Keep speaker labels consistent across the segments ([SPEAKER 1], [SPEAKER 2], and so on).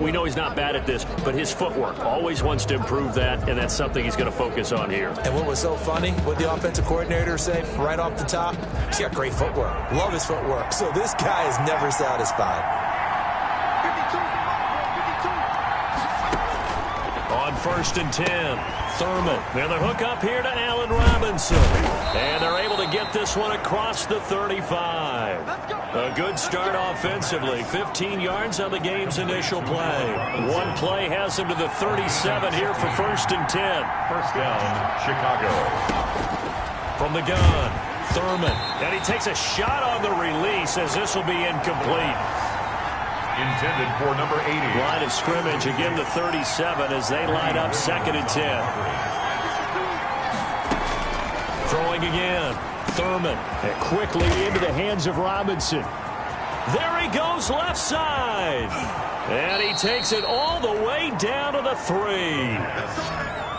[SPEAKER 1] we know he's not bad at this, but his footwork always wants to improve that, and that's something he's going to focus on here.
[SPEAKER 2] And what was so funny, what the offensive coordinator said right off the top, he's got great footwork. Love his footwork. So this guy is never satisfied.
[SPEAKER 1] On 1st and 10. Thurman. Now the hook up here to Allen Robinson. And they're able to get this one across the 35. A good start offensively. 15 yards on the game's initial play. One play has him to the 37 here for 1st and 10.
[SPEAKER 3] First down, Chicago.
[SPEAKER 1] From the gun, Thurman. And he takes a shot on the release as this will be incomplete.
[SPEAKER 3] Intended for number 80.
[SPEAKER 1] Line of scrimmage, again the 37 as they line up 2nd and 10. Throwing again, Thurman. And quickly into the hands of Robinson. There he goes left side. And he takes it all the way down to the 3.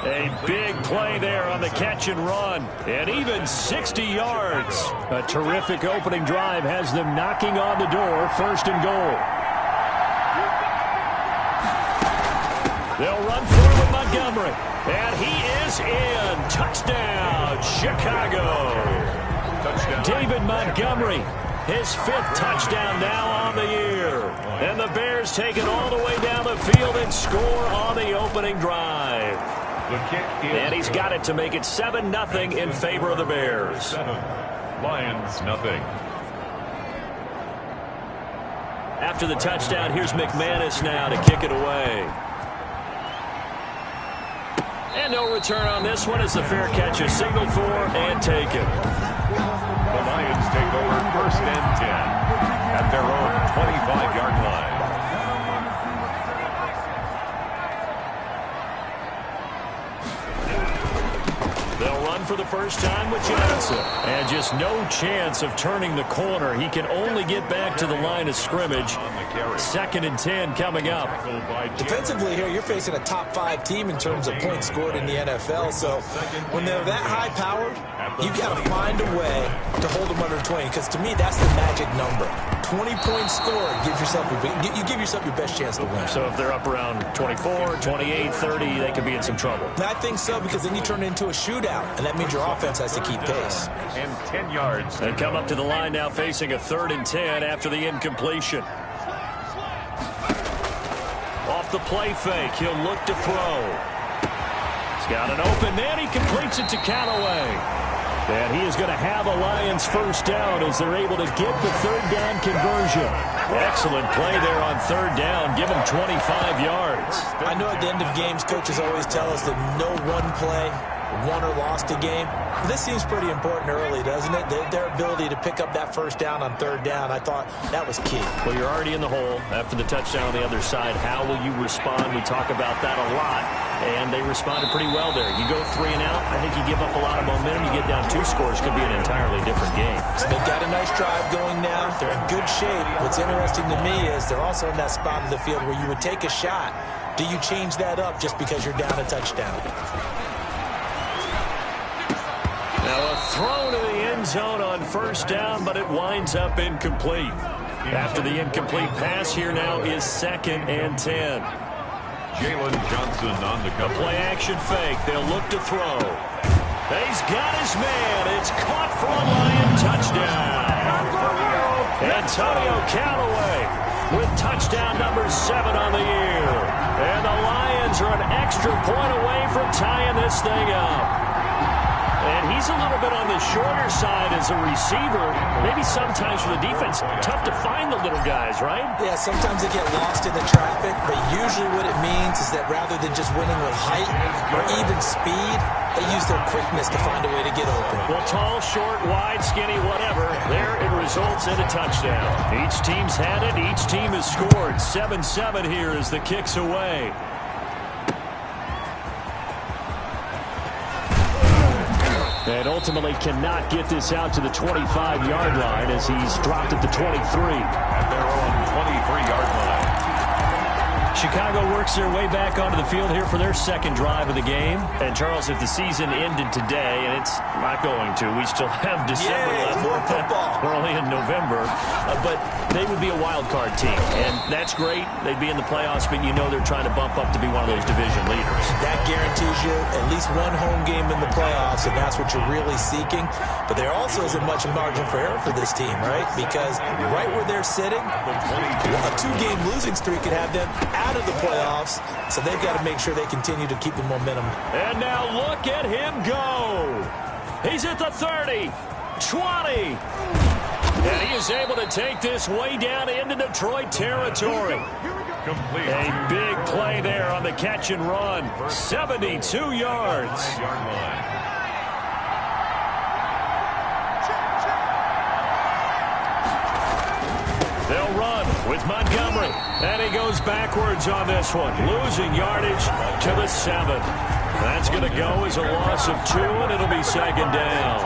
[SPEAKER 1] A big play there on the catch and run. And even 60 yards. A terrific opening drive has them knocking on the door. 1st and goal. They'll run for it with Montgomery. And he is in. Touchdown, Chicago.
[SPEAKER 3] Touchdown.
[SPEAKER 1] David Montgomery, his 5th touchdown now on the year. And the Bears take it all the way down the field and score on the opening drive.
[SPEAKER 3] The kick is
[SPEAKER 1] and he's got it to make it 7-0 in favor of the Bears.
[SPEAKER 3] 7. Lions, nothing.
[SPEAKER 1] After the touchdown, here's McManus now to kick it away. And no return on this one as the fair catch is signaled for and taken.
[SPEAKER 3] The Lions take over 1st and 10 at their own 25-yard line.
[SPEAKER 1] They'll run for the first time with Johnson. And just no chance of turning the corner. He can only get back to the line of scrimmage. 2nd and 10 coming up.
[SPEAKER 2] Defensively here, you're facing a top 5 team in terms of points scored in the NFL. So when they're that high-powered, you've got to find a way to hold them under 20. Because to me, that's the magic number. 20 points scored gives yourself you give yourself your best chance to win.
[SPEAKER 1] So if they're up around 24, 28, 30, they could be in some trouble.
[SPEAKER 2] And I think so, because then you turn it into a shootout, and that means your offense has to keep pace.
[SPEAKER 3] And 10 yards.
[SPEAKER 1] They come up to the line now facing a 3rd and 10 after the incompletion. Off the play fake, he'll look to throw. He's got an open man, he completes it to Callaway. And he is going to have a Lions first down as they're able to get the 3rd down conversion. Excellent play there on 3rd down. Give him 25 yards.
[SPEAKER 2] I know at the end of games, coaches always tell us that no one play won or lost a game. This seems pretty important early, doesn't it? Their ability to pick up that first down on 3rd down, I thought that was key.
[SPEAKER 1] Well, you're already in the hole after the touchdown on the other side. How will you respond? We talk about that a lot, and they responded pretty well there. You go 3 and out, I think you give up a lot of momentum. You get down 2 scores, could be an entirely different game.
[SPEAKER 2] So they've got a nice drive going now. They're in good shape. What's interesting to me is they're also in that spot of the field where you would take a shot. Do you change that up just because you're down a touchdown?
[SPEAKER 1] Now a throw to the end zone on 1st down, but it winds up incomplete. After the incomplete pass, here now is 2nd and 10.
[SPEAKER 3] Jalen Johnson on the cover.
[SPEAKER 1] Play action fake. They'll look to throw. He's got his man. It's caught for a Lion touchdown. Antonio Callaway with touchdown number 7 on the year. And the Lions are an extra point away from tying this thing up. And he's a little bit on the shorter side as a receiver. Maybe sometimes for the defense, tough to find the little guys, right?
[SPEAKER 2] Yeah, sometimes they get lost in the traffic, but usually what it means is that rather than just winning with height or even speed, they use their quickness to find a way to get open.
[SPEAKER 1] Well, tall, short, wide, skinny, whatever, there it results in a touchdown. Each team's had it. Each team has scored. 7-7 here as the kick's away. And ultimately cannot get this out to the 25-yard line as he's dropped at the 23.
[SPEAKER 3] At their own 23-yard line.
[SPEAKER 1] Chicago works their way back onto the field here for their second drive of the game. And, Charles, if the season ended today, and it's not going to, we still have December left.
[SPEAKER 2] More football.
[SPEAKER 1] We're only in November. But they would be a wild card team. And that's great. They'd be in the playoffs, but you know they're trying to bump up to be one of those division leaders.
[SPEAKER 2] That guarantees you at least one home game in the playoffs, and that's what you're really seeking. But there also isn't much margin for error for this team, right? Because right where they're sitting, a two-game losing streak could have them out of the playoffs, so they've got to make sure they continue to keep the momentum.
[SPEAKER 1] And now look at him go. He's at the 30, 20. And he is able to take this way down into Detroit territory.
[SPEAKER 3] Complete.
[SPEAKER 1] A big play there on the catch and run. 72 yards. They'll run with Montgomery. And he goes backwards on this one, losing yardage to the 7. That's going to go as a loss of 2, and it'll be second down.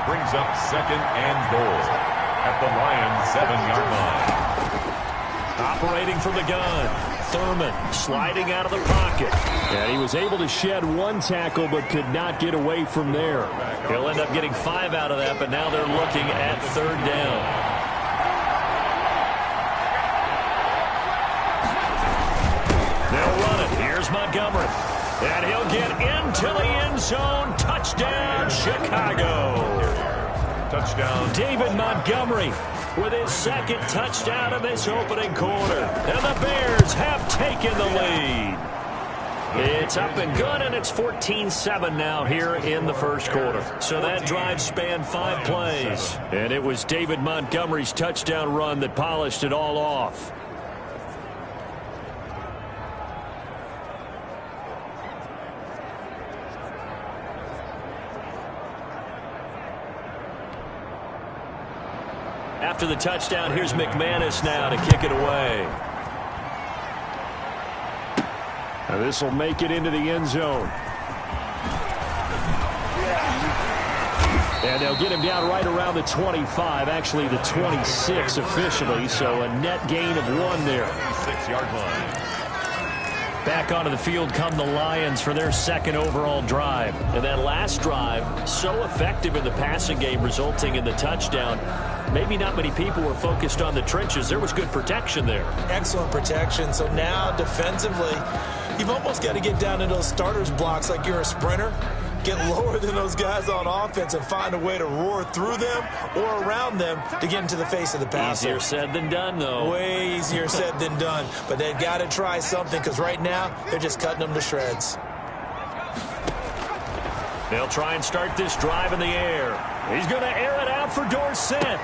[SPEAKER 3] Brings up second and goal at the Lions' 7-yard line.
[SPEAKER 1] Operating from the gun, Thurman sliding out of the pocket. And he was able to shed one tackle but could not get away from there. He'll end up getting 5 out of that, but now they're looking at third down. Here's Montgomery. And he'll get into the end zone. Touchdown, Chicago.
[SPEAKER 3] Touchdown.
[SPEAKER 1] David Montgomery with his second touchdown in this opening quarter. And the Bears have taken the lead. It's up and good, and it's 14-7 now here in the first quarter. So that drive spanned 5 plays. And it was David Montgomery's touchdown run that polished it all off. After the touchdown, here's McManus now to kick it away. Now this will make it into the end zone. And they'll get him down right around the 25, actually the 26 officially, so a net gain of 1 there.
[SPEAKER 3] 6-yard line.
[SPEAKER 1] Back onto the field come the Lions for their second overall drive. And that last drive, so effective in the passing game, resulting in the touchdown. Maybe not many people were focused on the trenches. There was good protection there.
[SPEAKER 2] Excellent protection. So now defensively, you've almost got to get down in those starters blocks like you're a sprinter. Get lower than those guys on offense and find a way to roar through them or around them to get into the face of the passer.
[SPEAKER 1] Easier said than done, though.
[SPEAKER 2] Way easier said than done. But they've got to try something because right now they're just cutting them to shreds.
[SPEAKER 1] They'll try and start this drive in the air. He's going to air it out for Dorsett.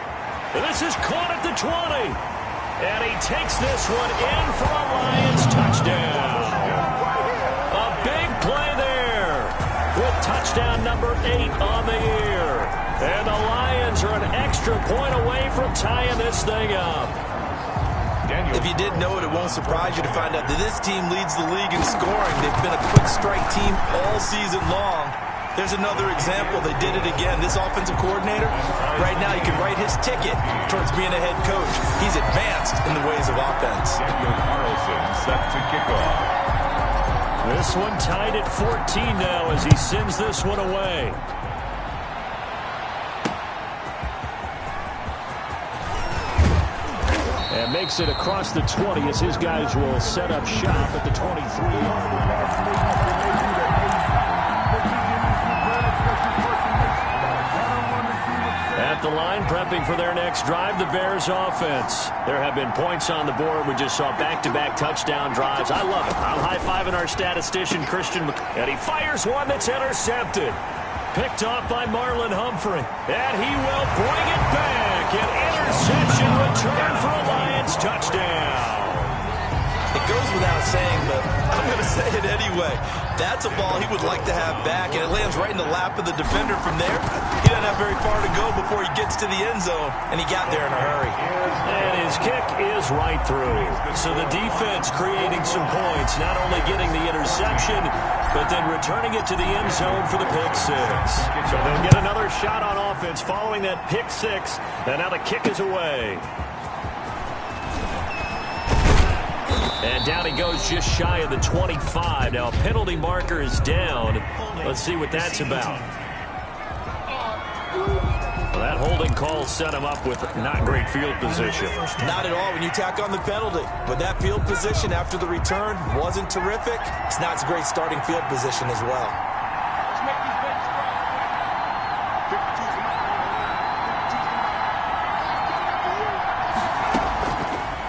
[SPEAKER 1] This is caught at the 20. And he takes this one in for a Lions touchdown. A big play there with touchdown number 8 on the year. And the Lions are an extra point away from tying this thing up.
[SPEAKER 2] If you didn't know it, it won't surprise you to find out that this team leads the league in scoring. They've been a quick strike team all season long. There's another example. They did it again. This offensive coordinator, right now, you can write his ticket towards being a head coach. He's advanced in the ways of offense.
[SPEAKER 3] Daniel Carlson set to kick off.
[SPEAKER 1] This one tied at 14 now as he sends this one away. And makes it across the 20 as his guys will set up shop at the 23. At the line, prepping for their next drive, the Bears offense. There have been points on the board. We just saw back-to-back touchdown drives. I love it. I'm high-fiving our statistician, Christian And he fires one that's intercepted. Picked off by Marlon Humphrey. And he will bring it back. An interception return for a Lions touchdown.
[SPEAKER 2] It goes without saying, but I'm going to say it anyway. That's a ball he would like to have back, and it lands right in the lap of the defender from there. He doesn't have very far to go before he gets to the end zone, and he got there in a hurry.
[SPEAKER 1] And his kick is right through. So the defense creating some points, not only getting the interception, but then returning it to the end zone for the pick 6. So they'll get another shot on offense following that pick 6, and now the kick is away. And down he goes just shy of the 25. Now a penalty marker is down. Let's see what that's about. Well, that holding call set him up with not great field position.
[SPEAKER 2] Not at all when you tack on the penalty. But that field position after the return wasn't terrific. It's not a great starting field position as well.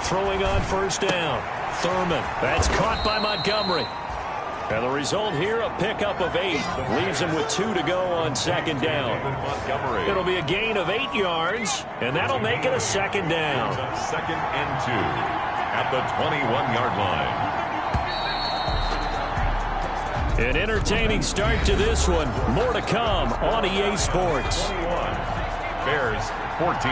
[SPEAKER 1] Throwing on first down. Thurman. That's caught by Montgomery. And the result here, a pickup of 8. Leaves him with 2 to go on second down. It'll be a gain of 8 yards, and that'll make it a second down.
[SPEAKER 3] Second and 2 at the 21-yard line.
[SPEAKER 1] An entertaining start to this one. More to come on EA Sports.
[SPEAKER 3] 21. Bears 14.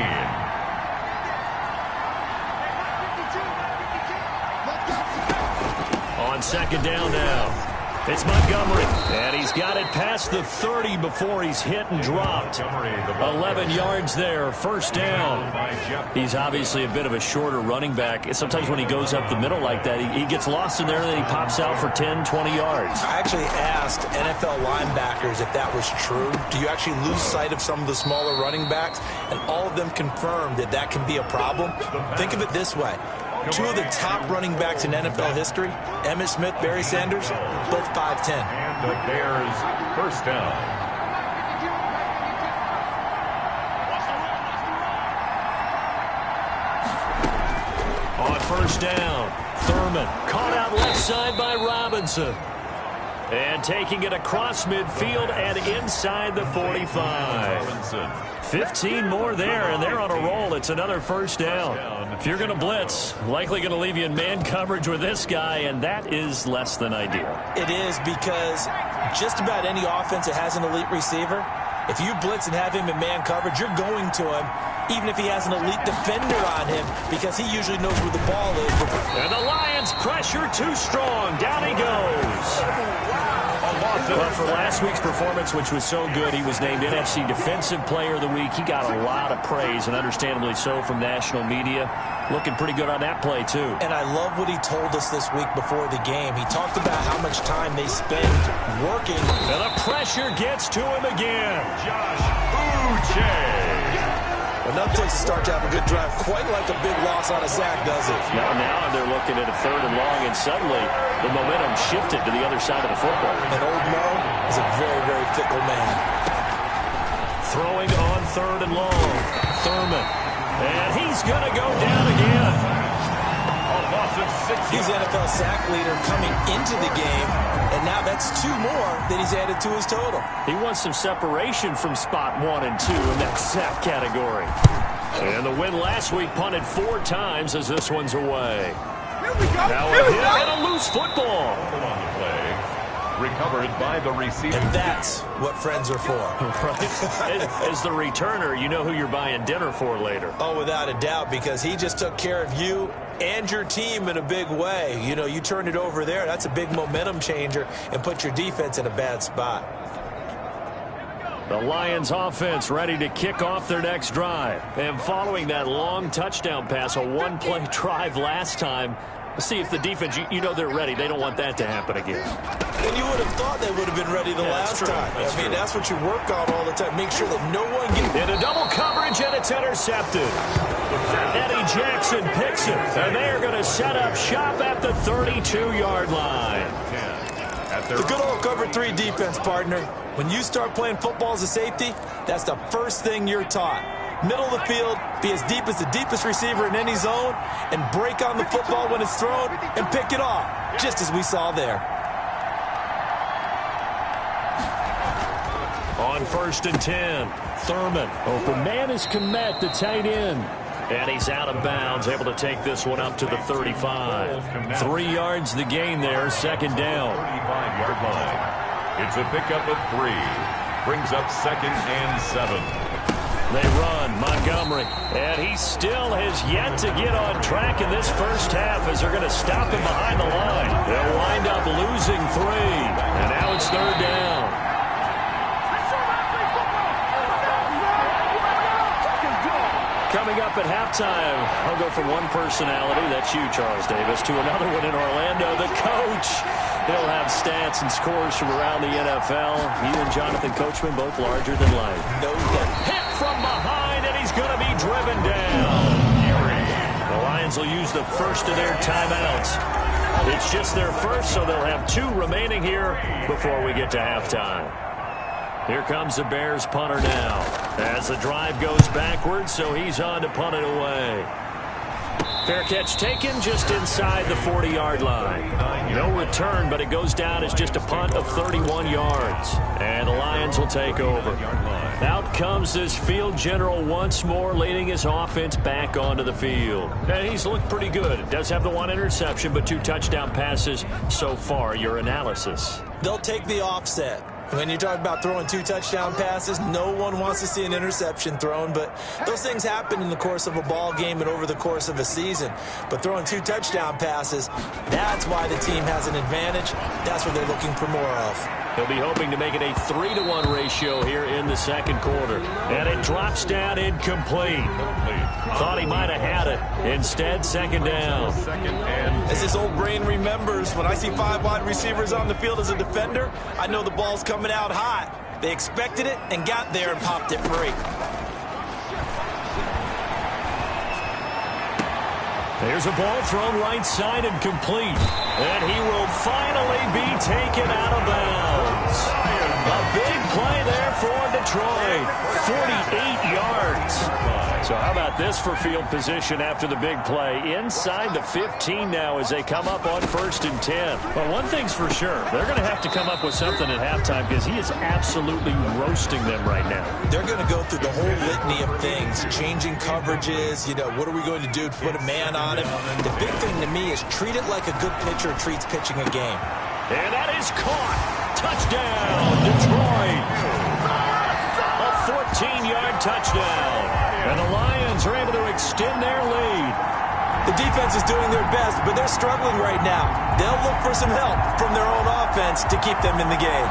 [SPEAKER 1] On second down now. It's Montgomery. And he's got it past the 30 before he's hit and dropped. 11 yards there. First down. He's obviously a bit of a shorter running back. Sometimes when he goes up the middle like that, he gets lost in there and then he pops out for 10, 20 yards.
[SPEAKER 2] I actually asked NFL linebackers if that was true. Do you actually lose sight of some of the smaller running backs? And all of them confirmed that that can be a problem. Think of it this way. 2 of the top running backs in NFL history, Emmitt Smith, Barry Sanders, both 5'10".
[SPEAKER 3] And the Bears first down.
[SPEAKER 1] On first down, Thurman caught out left side by Robinson. And taking it across midfield and inside the 45. 15 more there, and they're on a roll. It's another first down. If you're going to blitz, likely going to leave you in man coverage with this guy, and that is less than ideal.
[SPEAKER 2] It is because just about any offense that has an elite receiver, if you blitz and have him in man coverage, you're going to him, even if he has an elite defender on him, because he usually knows where the ball is.
[SPEAKER 1] And the Lions pressure too strong. Down he goes. Well, for last week's performance, which was so good, he was named NFC Defensive Player of the Week. He got a lot of praise, and understandably so, from national media. Looking pretty good on that play, too.
[SPEAKER 2] And I love what he told us this week before the game. He talked about how much time they spend working.
[SPEAKER 1] And the pressure gets to him again.
[SPEAKER 3] Josh Uche.
[SPEAKER 2] Enough takes to start to have a good drive. Quite like a big loss on a sack, does it?
[SPEAKER 1] Now they're looking at a 3rd and long, and suddenly the momentum shifted to the other side of the football.
[SPEAKER 2] And old Mo is a very, very fickle man.
[SPEAKER 1] Throwing on 3rd and long. Thurman. And he's going to go down again.
[SPEAKER 2] He's NFL sack leader coming into the game, and now that's 2 more that he's added to his total.
[SPEAKER 1] He wants some separation from spot 1 and 2 in that sack category. And the win last week punted 4 times as this one's away. Now a hit and a loose football.
[SPEAKER 3] On the play. Recovered by the receiver.
[SPEAKER 2] And that's what friends are for.
[SPEAKER 1] Right. As the returner, you know who you're buying dinner for later.
[SPEAKER 2] Oh, without a doubt, because he just took care of you and your team in a big way. You know, you turned it over there. That's a big momentum changer and put your defense in a bad spot.
[SPEAKER 1] The Lions offense ready to kick off their next drive. And following that long touchdown pass, a 1-play drive last time, let's see if the defense, you know they're ready. They don't want that to happen again.
[SPEAKER 2] And you would have thought they would have been ready the last time. I mean, that's what you work on all the time. Make sure that no one gets...
[SPEAKER 1] Into double coverage, and it's intercepted. Eddie Jackson picks it, and they are going to set up shop at the 32-yard line.
[SPEAKER 2] The good old cover 3 defense, partner. When you start playing football as a safety, that's the first thing you're taught. Middle of the field, be as deep as the deepest receiver in any zone, and break on the football when it's thrown and pick it off, just as we saw there.
[SPEAKER 1] On 1st and 10, Thurman. Open man is Kmet, the tight end. And he's out of bounds, able to take this one up to the 35. 3 yards the gain there, second down.
[SPEAKER 3] 35-yard line. It's a pickup of 3. Brings up 2nd and 7.
[SPEAKER 1] They run, Montgomery, and he still has yet to get on track in this first half as they're going to stop him behind the line. They'll wind up losing 3, and now it's 3rd down. Coming up up at halftime. I'll go from one personality, that's you, Charles Davis, to another one in Orlando, the coach. He'll have stats and scores from around the NFL. He and Jonathan Coachman both larger than life.
[SPEAKER 2] No doubt.
[SPEAKER 1] Hit from behind, and he's going to be driven down. The Lions will use the first of their timeouts. It's just their first, so they'll have 2 remaining here before we get to halftime. Here comes the Bears punter now. As the drive goes backwards, so he's on to punt it away. Fair catch taken just inside the 40-yard line. No return, but it goes down as just a punt of 31 yards. And the Lions will take over. Out comes this field general once more, leading his offense back onto the field. And he's looked pretty good. Does have the 1 interception, but 2 touchdown passes so far. Your analysis?
[SPEAKER 2] They'll take the offset. When you talk about throwing 2 touchdown passes, no one wants to see an interception thrown, but those things happen in the course of a ball game and over the course of a season. But throwing 2 touchdown passes, that's why the team has an advantage. That's what they're looking for more of.
[SPEAKER 1] He'll be hoping to make it a 3-to-1 ratio here in the second quarter. And it drops down incomplete. Thought he might have had it. Instead, second down.
[SPEAKER 2] As his old brain remembers, when I see 5 wide receivers on the field as a defender, I know the ball's coming out hot. They expected it and got there and popped it free.
[SPEAKER 1] There's a ball thrown right side and complete. And he will finally be taken out of bounds. A big play there for Detroit. 48 yards. So how about this for field position after the big play? Inside the 15 now as they come up on 1st and 10.
[SPEAKER 4] Well, one thing's for sure. They're going to have to come up with something at halftime because he is absolutely roasting them right now.
[SPEAKER 2] They're going to go through the whole litany of things, changing coverages, what are we going to do to put a man on him? The big thing to me is treat it like a good pitcher treats pitching a game.
[SPEAKER 1] And that is caught. Touchdown, Detroit. A 14-yard touchdown. And the Lions are able to extend their lead.
[SPEAKER 2] The defense is doing their best, but they're struggling right now. They'll look for some help from their own offense to keep them in the game.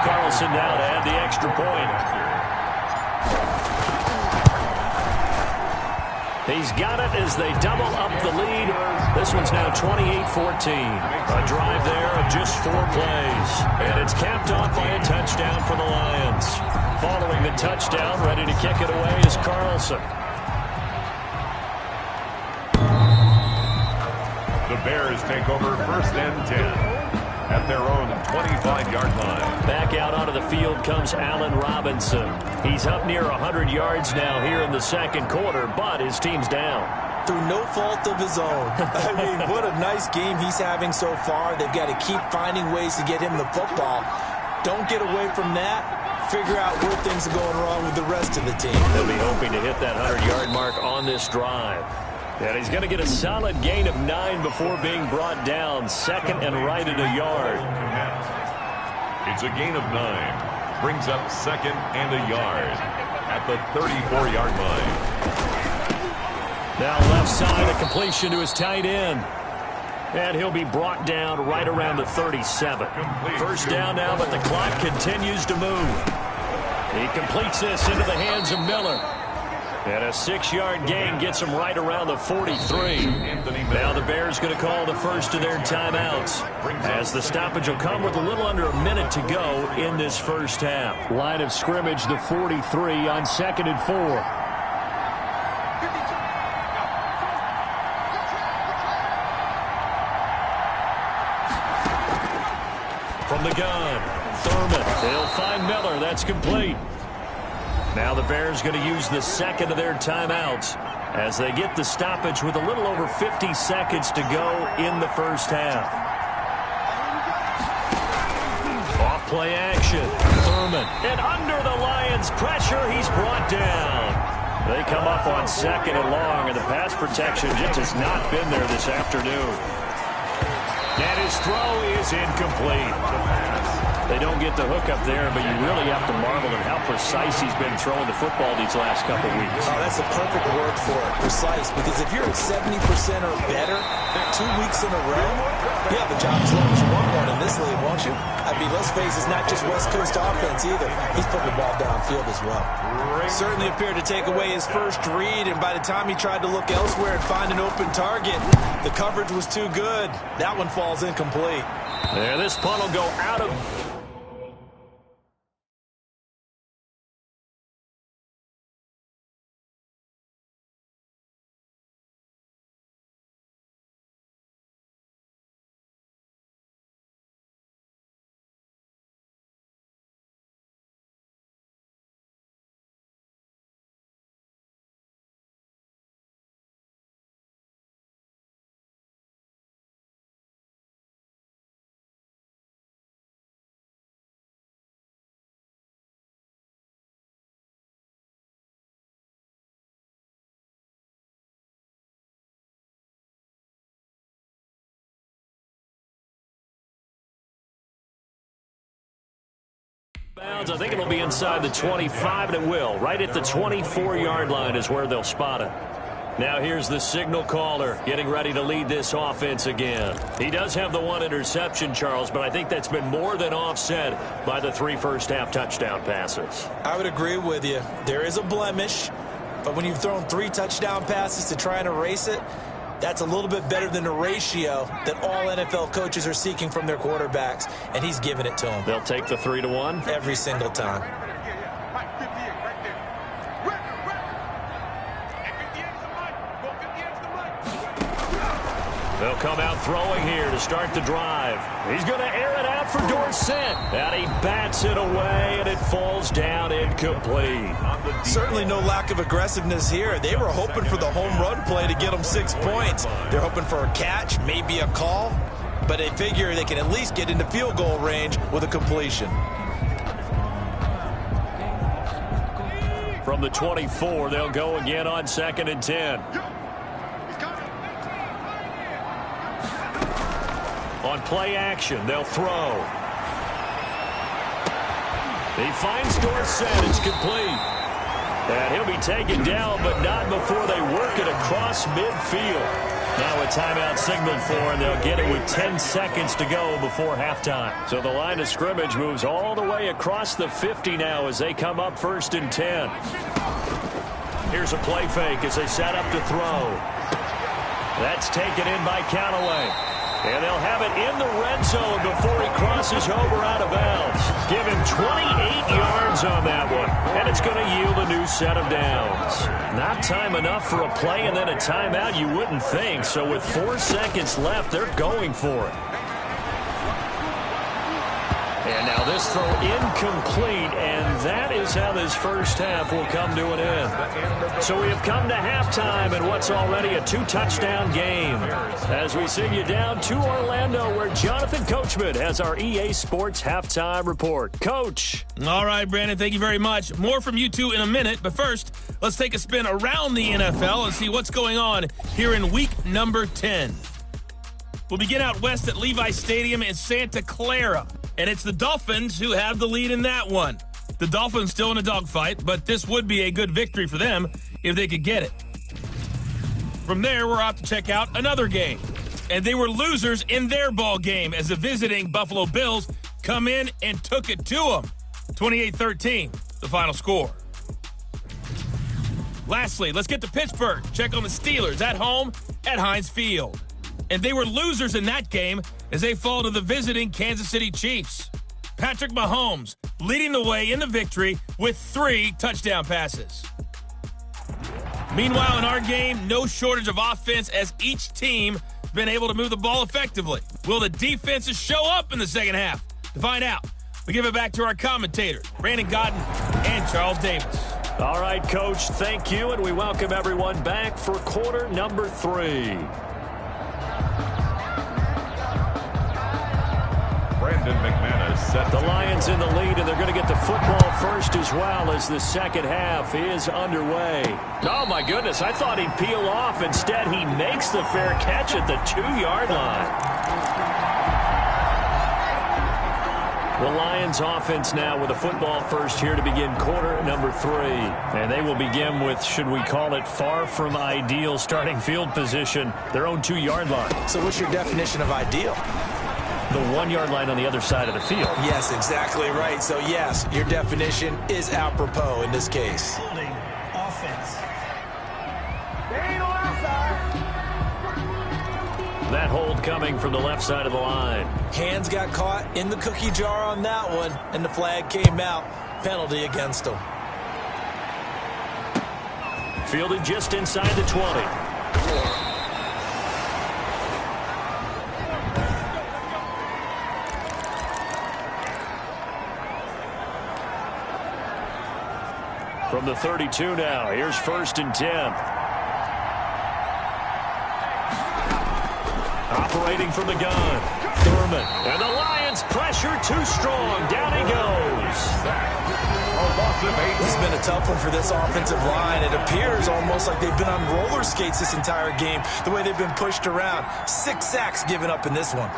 [SPEAKER 1] Carlson now to add the extra point. He's got it as they double up the lead. This one's now 28-14. A drive there of just 4 plays. And it's capped off by a touchdown for the Lions. Following the touchdown, ready to kick it away is Carlson.
[SPEAKER 3] The Bears take over 1st and 10. At their own 25-yard line.
[SPEAKER 1] Back out onto the field comes Allen Robinson. He's up near 100 yards now here in the second quarter, but his team's down.
[SPEAKER 2] Through no fault of his own. I mean, what a nice game he's having so far. They've got to keep finding ways to get him the football. Don't get away from that. Figure out where things are going wrong with the rest of the team.
[SPEAKER 1] They'll be hoping to hit that 100-yard mark on this drive. And he's going to get a solid gain of 9 before being brought down. 2nd and right at a yard.
[SPEAKER 3] It's a gain of 9. Brings up 2nd and a yard at the 34-yard line.
[SPEAKER 1] Now left side, a completion to his tight end. And he'll be brought down right around the 37. First down now, but the clock continues to move. He completes this into the hands of Miller. And a 6-yard gain gets him right around the 43. Now the Bears going to call the first of their timeouts, as the stoppage will come with a little under a minute to go in this first half. Line of scrimmage, the 43 on 2nd and 4. From the gun, Thurman. They'll find Miller. That's complete. Now the Bears going to use the 2nd of their timeouts as they get the stoppage with a little over 50 seconds to go in the first half. Off play action. Thurman. And under the Lions' pressure, he's brought down. They come up on 2nd and long, and the pass protection just has not been there this afternoon. And his throw is incomplete.
[SPEAKER 4] They don't get the hook up there, but you really have to marvel at how precise he's been throwing the football these last couple weeks.
[SPEAKER 2] Oh, that's a perfect word for it, precise, because if you're at 70% or better 2 weeks in a row, you have a job as long as you want one in this league, won't you? I mean, let's face it, it's not just West Coast offense either. He's putting the ball downfield as well. Certainly appeared to take away his first read, and by the time he tried to look elsewhere and find an open target, the coverage was too good. That one falls incomplete.
[SPEAKER 1] There, this punt will go out of... I think it'll be inside the 25, and it will. Right at the 24-yard line is where they'll spot it. Now here's the signal caller getting ready to lead this offense again. He does have the one interception, Charles, but I think that's been more than offset by the 3 first-half touchdown passes.
[SPEAKER 2] I would agree with you. There is a blemish, but when you've thrown 3 touchdown passes to try and erase it, that's a little bit better than the ratio that all NFL coaches are seeking from their quarterbacks, and he's giving it to them.
[SPEAKER 1] They'll take the 3-1?
[SPEAKER 2] Every single time.
[SPEAKER 1] They'll come out throwing here to start the drive. He's going to air it out for Dorsett. And he bats it away, and it falls down incomplete.
[SPEAKER 2] Certainly no lack of aggressiveness here. They were hoping for the home run play to get them 6 points. They're hoping for a catch, maybe a call, but they figure they can at least get into field goal range with a completion.
[SPEAKER 1] From the 24, they'll go again on 2nd and 10. On play action, they'll throw. He finds Dorsett. It's complete. And he'll be taken down, but not before they work it across midfield. Now a timeout signaled for, and they'll get it with 10 seconds to go before halftime. So the line of scrimmage moves all the way across the 50 now as they come up 1st and 10. Here's a play fake as they set up to throw. That's taken in by Callaway. And they'll have it in the red zone before he crosses over out of bounds. Give him 28 yards on that one. And it's going to yield a new set of downs. Not time enough for a play and then a timeout, you wouldn't think. So with 4 seconds left, they're going for it. And now this throw incomplete, and that is how this first half will come to an end. So we have come to halftime in what's already a 2-touchdown game as we send you down to Orlando where Jonathan Coachman has our EA Sports Halftime Report. Coach.
[SPEAKER 5] All right, Brandon, thank you very much. More from you two in a minute, but first, let's take a spin around the NFL and see what's going on here in week number 10. We'll begin out west at Levi Stadium in Santa Clara. And it's the Dolphins who have the lead in that one. The Dolphins still in a dogfight, but this would be a good victory for them if they could get it. From there, we're off to check out another game. And they were losers in their ball game as the visiting Buffalo Bills come in and took it to them. 28-13, the final score. Lastly, let's get to Pittsburgh. Check on the Steelers at home at Heinz Field. And they were losers in that game as they fall to the visiting Kansas City Chiefs. Patrick Mahomes leading the way in the victory with 3 touchdown passes. Meanwhile, in our game, no shortage of offense as each team has been able to move the ball effectively. Will the defenses show up in the second half? To find out, we give it back to our commentators, Brandon Godden and Charles Davis.
[SPEAKER 1] All right, Coach, thank you, and we welcome everyone back for quarter number 3.
[SPEAKER 3] Brandon McManus set.
[SPEAKER 1] The Lions in the lead, and they're going to get the football first as well as the second half is underway. Oh, my goodness. I thought he'd peel off. Instead, he makes the fair catch at the 2-yard line. The Lions offense now with a football first here to begin quarter number 3. And they will begin with, should we call it, far from ideal starting field position, their own 2-yard line.
[SPEAKER 2] So what's your definition of ideal?
[SPEAKER 1] The 1-yard line on the other side of the field.
[SPEAKER 2] Yes, exactly right. So, yes, your definition is apropos in this case.
[SPEAKER 6] Holding offense.
[SPEAKER 1] That hold coming from the left side of the line.
[SPEAKER 2] Hands got caught in the cookie jar on that one, and the flag came out. Penalty against them.
[SPEAKER 1] Fielded just inside the 20. From the 32 now, here's 1st and 10. Operating from the gun, Thurman. And the Lions pressure too strong. Down he goes.
[SPEAKER 2] This has been a tough one for this offensive line. It appears almost like they've been on roller skates this entire game, the way they've been pushed around. 6 sacks given up in this one.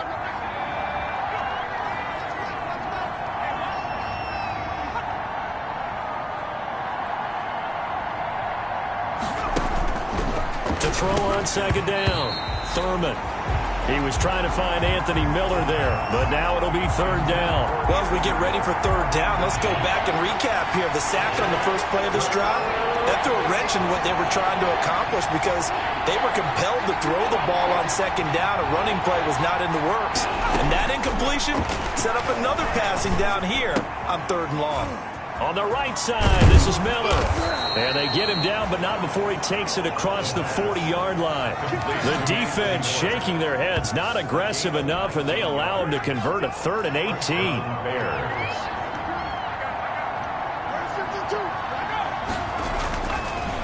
[SPEAKER 1] To throw on 2nd down, Thurman. He was trying to find Anthony Miller there, but now it'll be 3rd down.
[SPEAKER 2] Well, as we get ready for 3rd down, let's go back and recap here. The sack on the first play of this drive, that threw a wrench in what they were trying to accomplish because they were compelled to throw the ball on 2nd down. A running play was not in the works. And that incompletion set up another passing down here on 3rd and long.
[SPEAKER 1] On the right side, this is Miller. And they get him down, but not before he takes it across the 40-yard line. The defense shaking their heads, not aggressive enough, and they allow him to convert a 3rd and 18.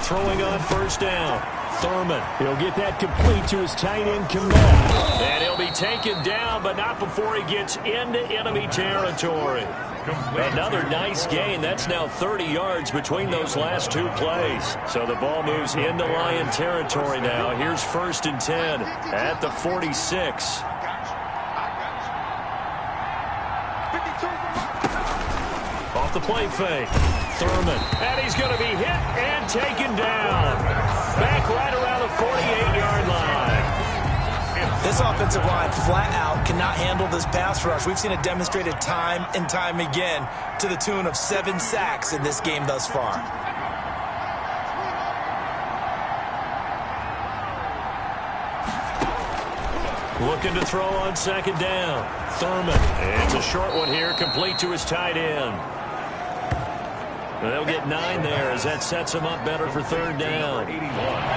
[SPEAKER 1] Throwing on 1st down. Thurman. He'll get that complete to his tight end, Kmet. And he'll be taken down, but not before he gets into enemy territory. Another nice gain. That's now 30 yards between those last 2 plays. So the ball moves into Lion territory now. Here's 1st and 10 at the 46. Off the play fake. Thurman. And he's going to be hit and taken down. Back right around the 48-yard line.
[SPEAKER 2] This offensive line flat out cannot handle this pass rush. We've seen it demonstrated time and time again to the tune of 7 sacks in this game thus far.
[SPEAKER 1] Looking to throw on 2nd down. Thurman. It's a short one here, complete to his tight end. They'll get 9 there as that sets them up better for 3rd down.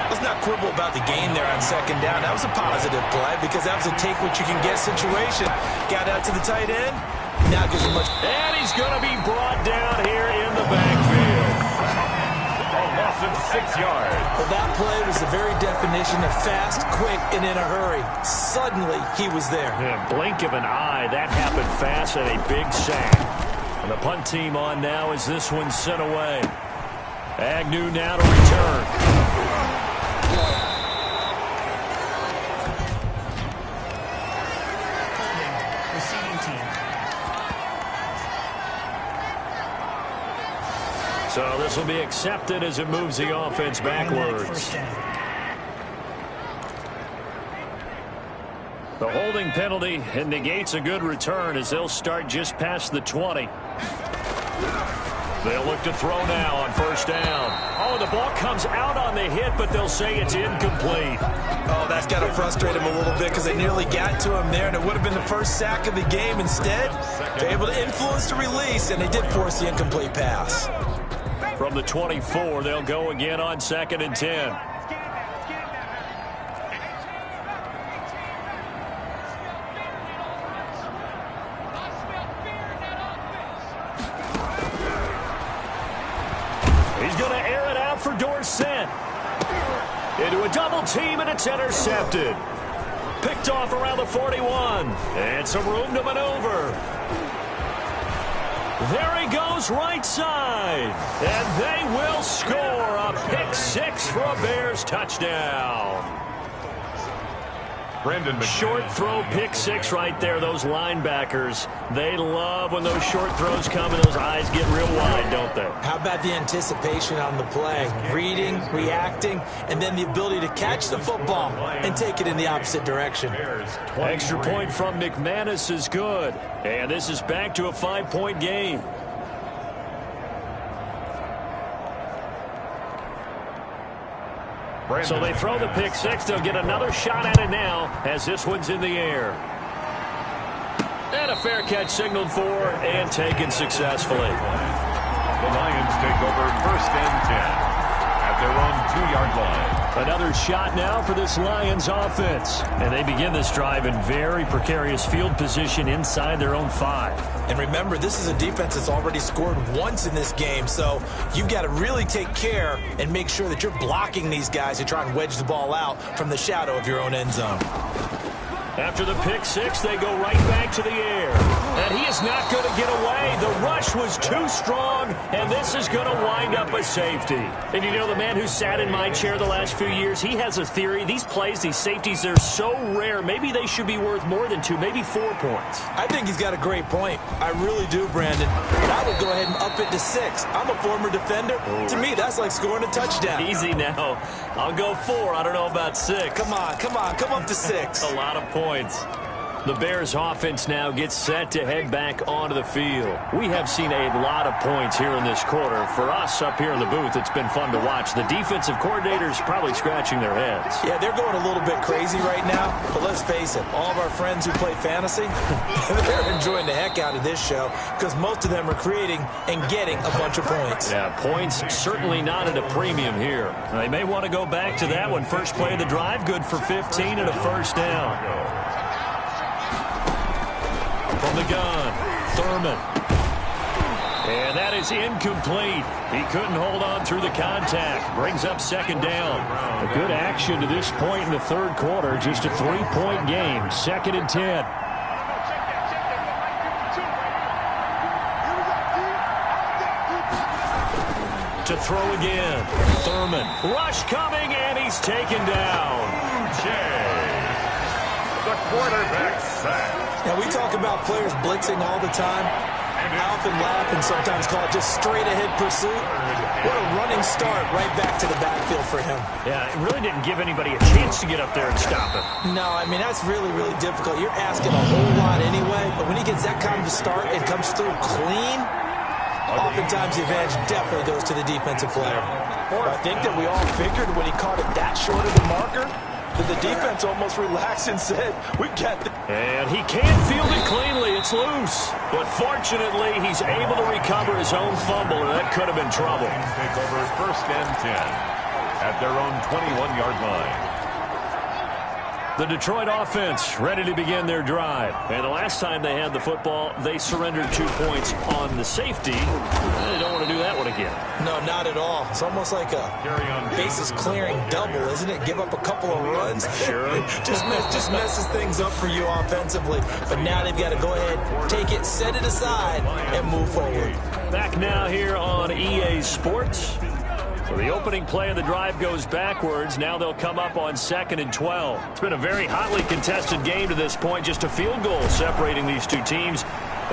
[SPEAKER 2] Let's not quibble about the gain there on 2nd down. That was a positive play because that was a take-what-you-can-get situation. Got out to the tight end. Now gives him much.
[SPEAKER 1] And he's going to be brought down here in the backfield.
[SPEAKER 3] A loss of 6 yards.
[SPEAKER 2] Well, that play was the very definition of fast, quick, and in a hurry. Suddenly, he was there.
[SPEAKER 1] Yeah, blink of an eye. That happened fast and a big sack. And the punt team on now as this one's sent away. Agnew now to return.
[SPEAKER 6] Receiving team.
[SPEAKER 1] So this will be accepted as it moves the offense backwards.
[SPEAKER 6] 1 down.
[SPEAKER 1] The holding penalty negates a good return as they'll start just past the 20. They'll look to throw now on 1st down. Oh, the ball comes out on the hit, but they'll say it's incomplete.
[SPEAKER 2] Oh, that's got to frustrate him a little bit because they nearly got to him there, and it would have been the first sack of the game. Instead, they're able to influence the release, and they did force the incomplete pass.
[SPEAKER 1] From the 24, they'll go again on 2nd and 10. He's going to air it out for Dorsett. Into a double team, and it's intercepted. Picked off around the 41. And some room to maneuver. There he goes right side. And they will score a pick 6 for a Bears touchdown.
[SPEAKER 3] Brandon McManus.
[SPEAKER 1] Short throw, pick six right there. Those linebackers, they love when those short throws come and those eyes get real wide, don't they?
[SPEAKER 2] How about the anticipation on the play? Reading, reacting, and then the ability to catch the football and take it in the opposite direction.
[SPEAKER 1] Extra point from McManus is good. And this is back to a 5-point game. So they throw the pick six. They'll get another shot at it now as this one's in the air. And a fair catch signaled for and taken successfully.
[SPEAKER 3] The Lions take over 1st and 10 at their own 2-yard line.
[SPEAKER 1] Another shot now for this Lions offense. And they begin this drive in very precarious field position inside their own 5.
[SPEAKER 2] And remember, this is a defense that's already scored once in this game, so you've got to really take care and make sure that you're blocking these guys to try and wedge the ball out from the shadow of your own end zone.
[SPEAKER 1] After the pick six, they go right back to the air. And he is not going to get away. The rush was too strong, and this is going to wind up a safety. And you know, the man who sat in my chair the last few years, he has a theory. These plays, these safeties, they're so rare. Maybe they should be worth more than 2, maybe 4 points.
[SPEAKER 2] I think he's got a great point. I really do, Brandon. But I would go ahead and up it to 6. I'm a former defender. To me, that's like scoring a touchdown.
[SPEAKER 1] Easy now. I'll go 4. I don't know about 6.
[SPEAKER 2] Come on. Come up to 6.
[SPEAKER 1] A lot of points. The Bears offense now gets set to head back onto the field. We have seen a lot of points here in this quarter. For us up here in the booth, it's been fun to watch. The defensive coordinators probably scratching their heads.
[SPEAKER 2] Yeah, they're going a little bit crazy right now, but let's face it, all of our friends who play fantasy, they're enjoying the heck out of this show because most of them are creating and getting a bunch of points.
[SPEAKER 1] Yeah, points certainly not at a premium here. They may want to go back to that one. First play of the drive, good for 15 and a first down. From the gun, Thurman. And that is incomplete. He couldn't hold on through the contact. Brings up 2nd down. A good action to this point in the 3rd quarter. Just a 3-point game. 2nd and 10. To throw again. Thurman. Rush coming, and he's taken down.
[SPEAKER 3] The quarterback sack.
[SPEAKER 2] Now, we talk about players blitzing all the time. I often laugh and sometimes call it just straight-ahead pursuit. What a running start right back to the backfield for him.
[SPEAKER 1] Yeah, it really didn't give anybody a chance to get up there and stop him.
[SPEAKER 2] No, I mean, that's really, really difficult. You're asking a whole lot anyway, but when he gets that kind of a start and comes through clean, oftentimes the advantage definitely goes to the defensive player. I think that we all figured when he caught it that short of the marker, that the defense almost relaxed and said, we got it.
[SPEAKER 1] And he can't field it cleanly. It's loose. But fortunately, he's able to recover his own fumble, and that could have been trouble.
[SPEAKER 3] Take over 1st and 10 at their own 21-yard line.
[SPEAKER 1] The Detroit offense ready to begin their drive. And the last time they had the football, they surrendered 2 points on the safety. They don't want to do that one again.
[SPEAKER 2] No, not at all. It's almost like a bases clearing double, isn't it? Give up a couple of runs.
[SPEAKER 1] Sure.
[SPEAKER 2] just messes things up for you offensively. But now they've got to go ahead, take it, set it aside, and move forward.
[SPEAKER 1] Back now here on EA Sports. So the opening play of the drive goes backwards. Now they'll come up on 2nd and 12. It's been a very hotly contested game to this point. Just a field goal separating these two teams.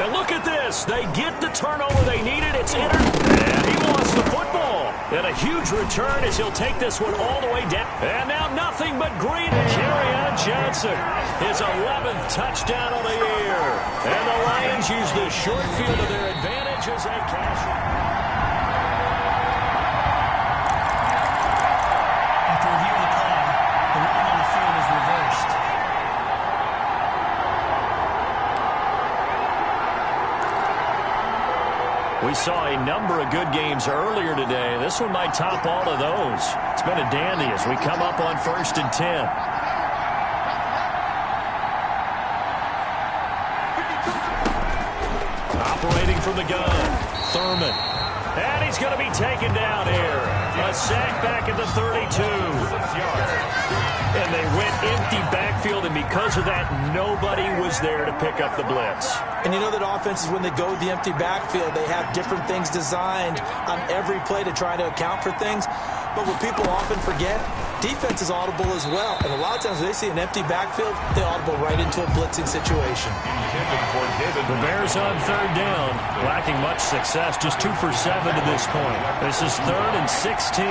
[SPEAKER 1] And look at this. They get the turnover they needed. It's entered. And he lost the football. And a huge return as he'll take this one all the way down. And now nothing but green. Kerryon Johnson. His 11th touchdown of the year. And the Lions use the short field to their advantage as they cash it. We saw a number of good games earlier today. This one might top all of those. It's been a dandy as we come up on 1st and 10. Operating from the gun, Thurman. And he's going to be taken down here. A sack back at the 32. And they went empty backfield, and because of that, nobody was there to pick up the blitz.
[SPEAKER 2] And you know that offenses, when they go with the empty backfield, they have different things designed on every play to try to account for things. But what people often forget defense is audible as well. And a lot of times when they see an empty backfield, they audible right into a blitzing situation.
[SPEAKER 1] The Bears on third down, lacking much success, just 2 for 7 to this point. This is 3rd and 16.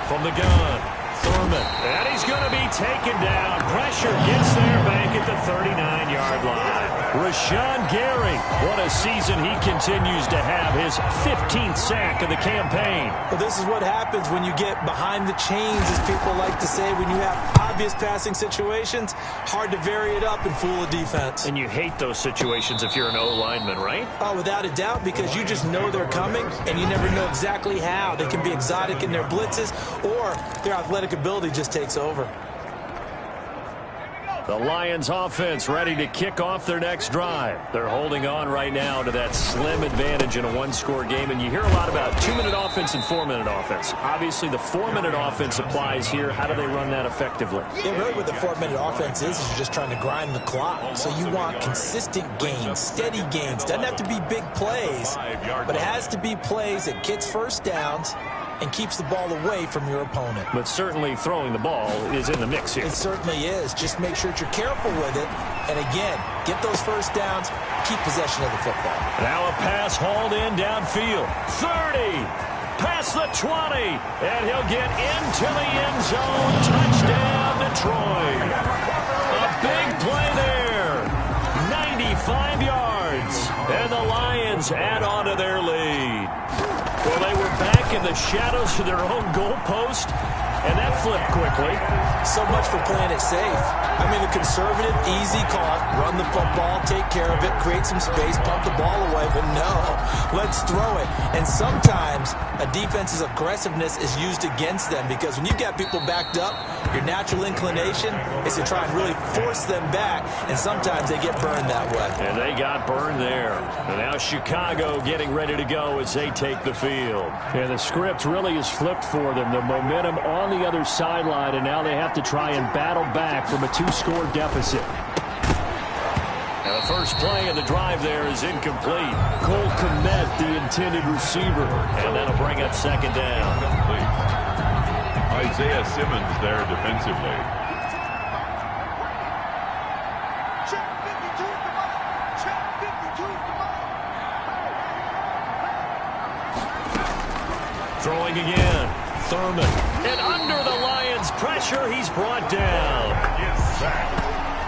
[SPEAKER 1] From the gun, Thurman, and he's going to be taken down. Pressure gets there back at the 39-yard line. Rashawn Gary, what a season he continues to have, his 15th sack of the campaign.
[SPEAKER 2] Well, this is what happens when you get behind the chains, as people like to say. When you have obvious passing situations, hard to vary it up and fool a defense.
[SPEAKER 1] And you hate those situations if you're an O-lineman, right?
[SPEAKER 2] Oh, without a doubt, because you just know they're coming, and you never know exactly how. They can be exotic in their blitzes, or their athletic ability just takes over.
[SPEAKER 1] The Lions offense ready to kick off their next drive. They're holding on right now to that slim advantage in a one-score game. And you hear a lot about 2-minute offense and 4-minute offense. Obviously, the 4-minute offense applies here. How do they run that effectively?
[SPEAKER 2] Yeah, really what the 4-minute offense is you're just trying to grind the clock. So you want consistent gains, steady gains. Doesn't have to be big plays, but it has to be plays that gets first downs and keeps the ball away from your opponent.
[SPEAKER 1] But certainly throwing the ball is in the mix here.
[SPEAKER 2] It certainly is. Just make sure that you're careful with it. And again, get those first downs, keep possession of the football.
[SPEAKER 1] Now a pass hauled in downfield. 30, past the 20, and he'll get into the end zone. Touchdown, Detroit. A big play there. 95 yards. And the Lions add on to their lead. Well, they were back in the shadows of their own goalpost, and that flipped quickly.
[SPEAKER 2] So much for playing it safe. I mean, the conservative, easy call, run the football, take care of it, create some space, pump the ball away. But no, let's throw it. And sometimes a defense's aggressiveness is used against them, because when you've got people backed up, your natural inclination is to try and really force them back, and sometimes they get burned that way.
[SPEAKER 1] And they got burned there. And now Chicago getting ready to go as they take the field. And the script really is flipped for them. The momentum on the other sideline, and now they have to try and battle back from a 2-score deficit. And the first play of the drive there is incomplete. Cole Kmet, the intended receiver, and that'll bring up second down.
[SPEAKER 3] Isaiah Simmons there defensively.
[SPEAKER 1] Throwing again. Thurman. And under the Lions' pressure, he's brought down.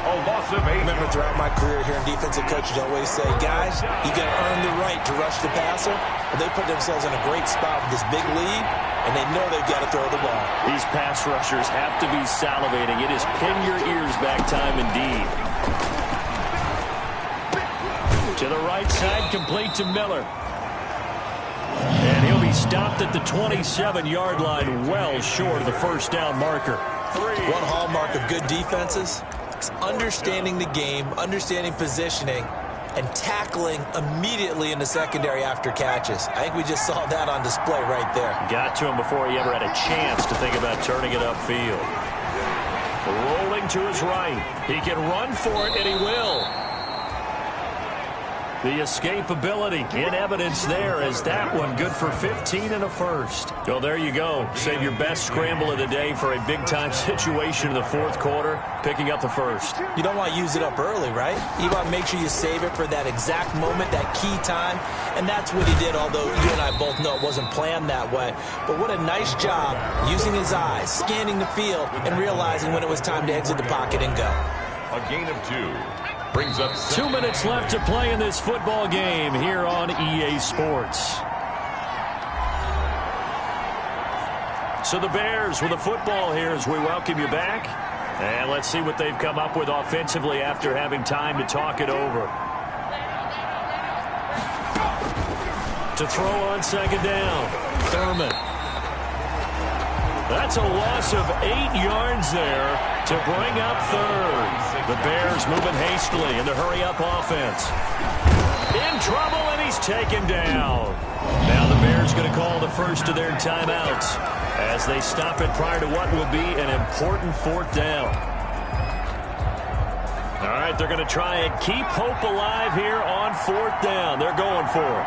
[SPEAKER 3] A loss of 8.
[SPEAKER 2] Remember, throughout my career here in defensive coaches always say, guys, you got to earn the right to rush the passer. But they put themselves in a great spot with this big lead, and they know they've got to throw the ball.
[SPEAKER 1] These pass rushers have to be salivating. It is pin your ears back time indeed. To the right side, complete to Miller. And he'll be stopped at the 27-yard line, well short of the first down marker.
[SPEAKER 2] One hallmark of good defenses is understanding the game, understanding positioning, and tackling immediately in the secondary after catches. I think we just saw that on display right there.
[SPEAKER 1] Got to him before he ever had a chance to think about turning it upfield. Rolling to his right. He can run for it, and he will. The escapability in evidence there as that one good for 15 and a first. Well, there you go. Save your best scramble of the day for a big-time situation in the fourth quarter, picking up the first.
[SPEAKER 2] You don't want to use it up early, right? You want to make sure you save it for that exact moment, that key time, and that's what he did, although you and I both know it wasn't planned that way. But what a nice job using his eyes, scanning the field, and realizing when it was time to exit the pocket and go.
[SPEAKER 3] A gain of 2. Brings up
[SPEAKER 1] 2 minutes left to play in this football game here on EA Sports. So the Bears with the football here as we welcome you back. And let's see what they've come up with offensively after having time to talk it over. To throw on second down, Thurman. That's a loss of 8 yards there to bring up third. The Bears moving hastily in the hurry-up offense. In trouble, and he's taken down. Now the Bears going to call the first of their timeouts as they stop it prior to what will be an important fourth down. All right, they're going to try and keep hope alive here on fourth down. They're going for it.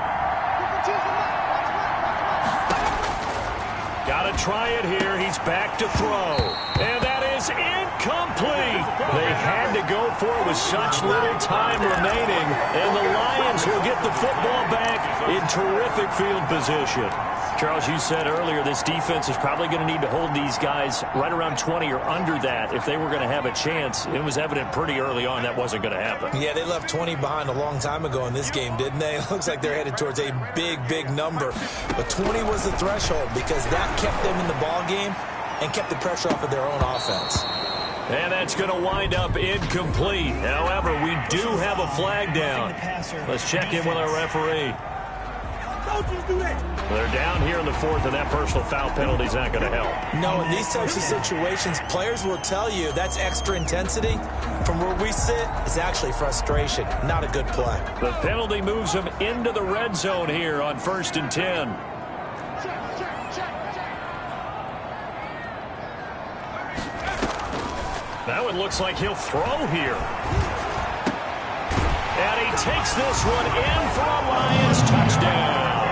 [SPEAKER 1] Got a to try it here. He's back to throw. And that is incomplete. They had to go for it with such little time remaining. And the Lions will get the football back in terrific field position. Charles, you said earlier this defense is probably going to need to hold these guys right around 20 or under that if they were going to have a chance. It was evident pretty early on that wasn't going to happen.
[SPEAKER 2] Yeah, they left 20 behind a long time ago in this game, didn't they? It looks like they're headed towards a big number. But 20 was the threshold because that kept them in the ball game and kept the pressure off of their own offense.
[SPEAKER 1] And that's going to wind up incomplete. However, we do have a flag down. Let's check in with our referee. They're down here in the fourth, and that personal foul penalty is not going to help.
[SPEAKER 2] No, in these types of situations, players will tell you that's extra intensity. From where we sit, it's actually frustration, not a good play.
[SPEAKER 1] The penalty moves them into the red zone here on 1st and 10. That one looks like he'll throw here. And he takes this one in for a Lions touchdown.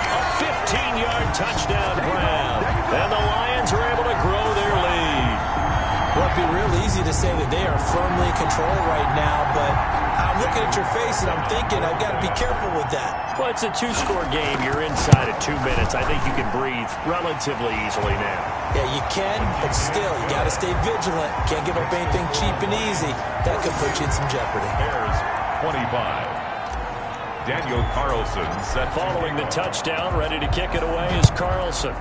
[SPEAKER 1] A 15-yard touchdown grab. And the Lions are able to grow their lead.
[SPEAKER 2] Well, it'd be real easy to say that they are firmly in control right now, but I'm looking at your face and I'm thinking I've got to be careful with that.
[SPEAKER 1] Well, it's a two-score game. You're inside of 2 minutes. I think you can breathe relatively easily now.
[SPEAKER 2] Yeah, you can, but still, you got to stay vigilant. Can't give up anything cheap and easy. That could put you in some jeopardy.
[SPEAKER 3] Bears 25. Daniel Carlson set.
[SPEAKER 1] Following the touchdown, ready to kick it away is Carlson.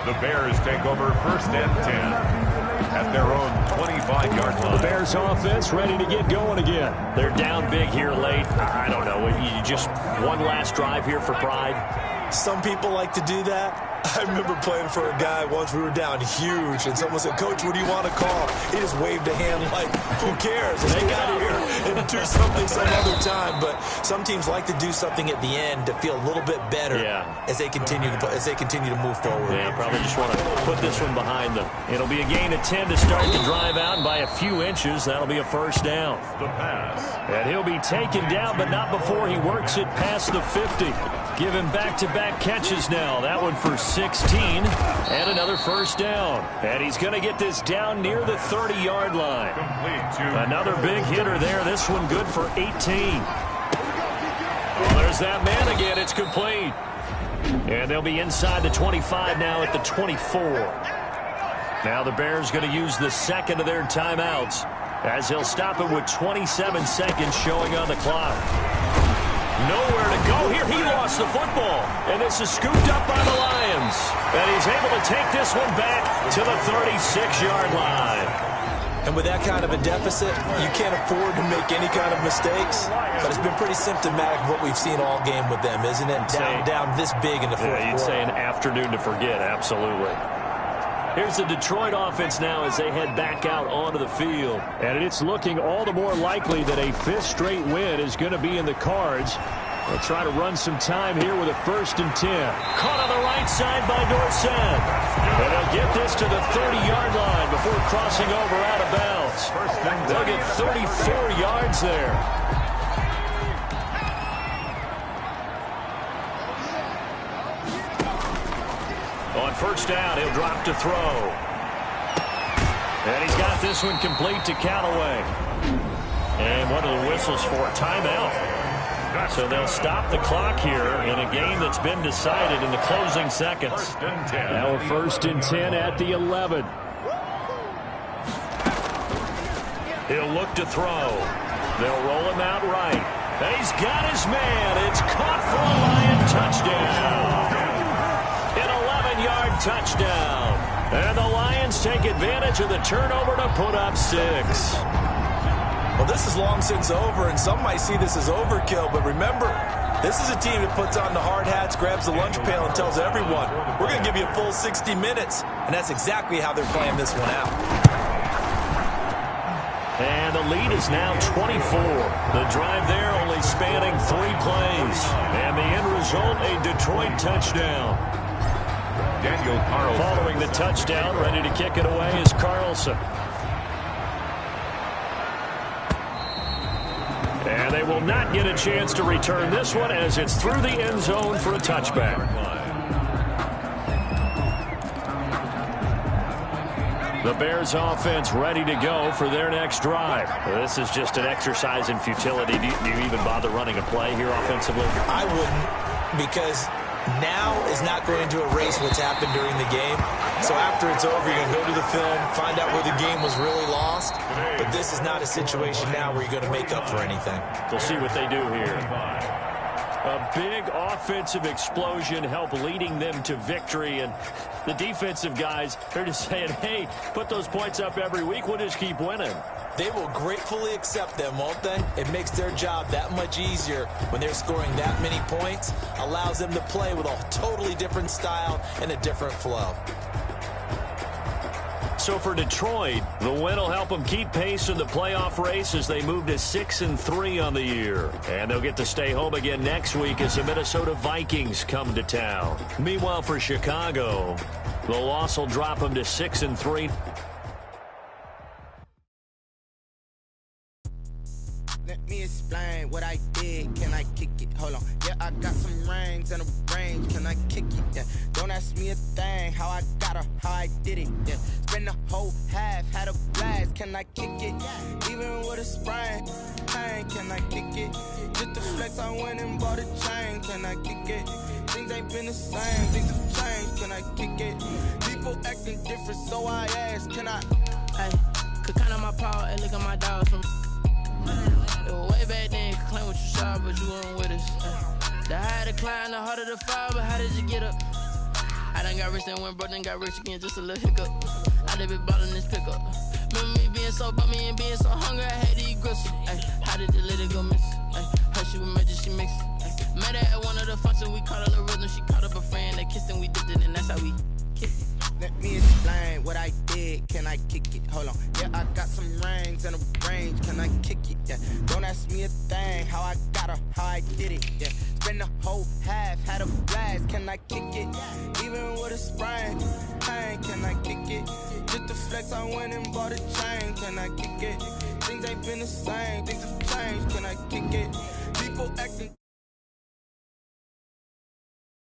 [SPEAKER 3] The Bears take over 1st and 10 at their own 25-yard line.
[SPEAKER 1] The Bears offense ready to get going again. They're down big here late. I don't know. You just one last drive here for pride.
[SPEAKER 2] Some people like to do that. I remember playing for a guy once. We were down huge, and someone said, "Coach, what do you want to call?" He just waved a hand like, "Who cares? Let's get out of here and do something some other time." But some teams like to do something at the end to feel a little bit better as they continue to move forward.
[SPEAKER 1] Yeah, probably just want to put this one behind them. It'll be a gain of 10 to start the drive out, and by a few inches, that'll be a first down.
[SPEAKER 3] The pass.
[SPEAKER 1] And he'll be taken down, but not before he works it past the 50. Give him back-to-back catches now. That one for 16 and another first down. And he's going to get this down near the 30-yard line. Another big hitter there. This one good for 18. Well, there's that man again. It's complete. And they'll be inside the 25 now at the 24. Now the Bears going to use the second of their timeouts as he'll stop it with 27 seconds showing on the clock. Nowhere to go here. He lost the football. And this is scooped up by the Lions. And he's able to take this one back to the 36-yard line.
[SPEAKER 2] And with that kind of a deficit, you can't afford to make any kind of mistakes. But it's been pretty symptomatic of what we've seen all game with them, isn't it? Down this big in the fourth quarter.
[SPEAKER 1] You'd say an afternoon to forget, absolutely. Here's the Detroit offense now as they head back out onto the field. And it's looking all the more likely that a fifth straight win is going to be in the cards. They'll try to run some time here with a 1st and 10. Caught on the right side by Dorsett. And they'll get this to the 30-yard line before crossing over out of bounds. They'll get 34 yards there. On 1st down, he'll drop to throw. And he's got this one complete to Callaway. And what are the whistles for? Timeout. So they'll stop the clock here in a game that's been decided in the closing seconds. Now a 1st and 10 at the 11. He'll look to throw. They'll roll him out right. And he's got his man. It's caught for a Lion touchdown. An 11-yard touchdown. And the Lions take advantage of the turnover to put up 6.
[SPEAKER 2] Well, this is long since over, and some might see this as overkill, but remember, this is a team that puts on the hard hats, grabs the lunch pail, and tells everyone, we're going to give you a full 60 minutes. And that's exactly how they're playing this one out.
[SPEAKER 1] And the lead is now 24. The drive there only spanning 3 plays. And the end result, a Detroit touchdown.
[SPEAKER 3] Daniel Carlson.
[SPEAKER 1] Following the touchdown, ready to kick it away is Carlson. And they will not get a chance to return this one as it's through the end zone for a touchback. The Bears offense ready to go for their next drive. This is just an exercise in futility. Do you even bother running a play here offensively?
[SPEAKER 2] I wouldn't, because now is not going to erase what's happened during the game. So after it's over, you're going to go to the film, find out where the game was really lost. But this is not a situation now where you're going to make up for anything.
[SPEAKER 1] We'll see what they do here. A big offensive explosion helped leading them to victory. And the defensive guys, they're just saying, hey, put those points up every week. We'll just keep winning.
[SPEAKER 2] They will gratefully accept them, won't they? It makes their job that much easier when they're scoring that many points. Allows them to play with a totally different style and a different flow.
[SPEAKER 1] So for Detroit, the win will help them keep pace in the playoff race as they move to 6-3 on the year. And they'll get to stay home again next week as the Minnesota Vikings come to town. Meanwhile, for Chicago, the loss will drop them to 6-3.
[SPEAKER 7] Let me explain what I did. Can I kick it? Hold on. Yeah, I got some rings and a range. Can I kick it? Yeah. Don't ask me a thing. How I got her, how I did it. Yeah. Spend the whole half, had a blast. Can I kick it? Even with a sprain. Hey, can I kick it? Just the flex, I went and bought a chain. Can I kick it? Things ain't been the same. Things have changed. Can I kick it? People acting different, so I ask. Can I?
[SPEAKER 8] Hey, could count on my power and look at my dogs from. It was way back then, could claim what you saw, but you weren't with us. The higher the climb, the harder the fall, but how did you get up? I done got rich and went broke, then got rich again, just a little hiccup. I done been ballin' this pickup. Remember me being so bummy and being so hungry, I had to eat gristle. How did the lady go miss? Her she was magic, she mixed. Met her at one of the functions, we caught her rhythm, she caught up a friend, they kissed and we dipped it, and that's how we kicked it.
[SPEAKER 7] Let me explain what I did. Can I kick it? Hold on. Yeah, I got some rings and a range. Can I kick it? Yeah. Don't ask me a thing. How I got her, how I did it. Yeah. Spend the whole half, had a blast. Can I kick it? Even with a sprain. Hey, can I kick it? Just the flex, I went and bought a chain. Can I kick it? Things ain't been the same. Things have changed. Can I kick it? People acting.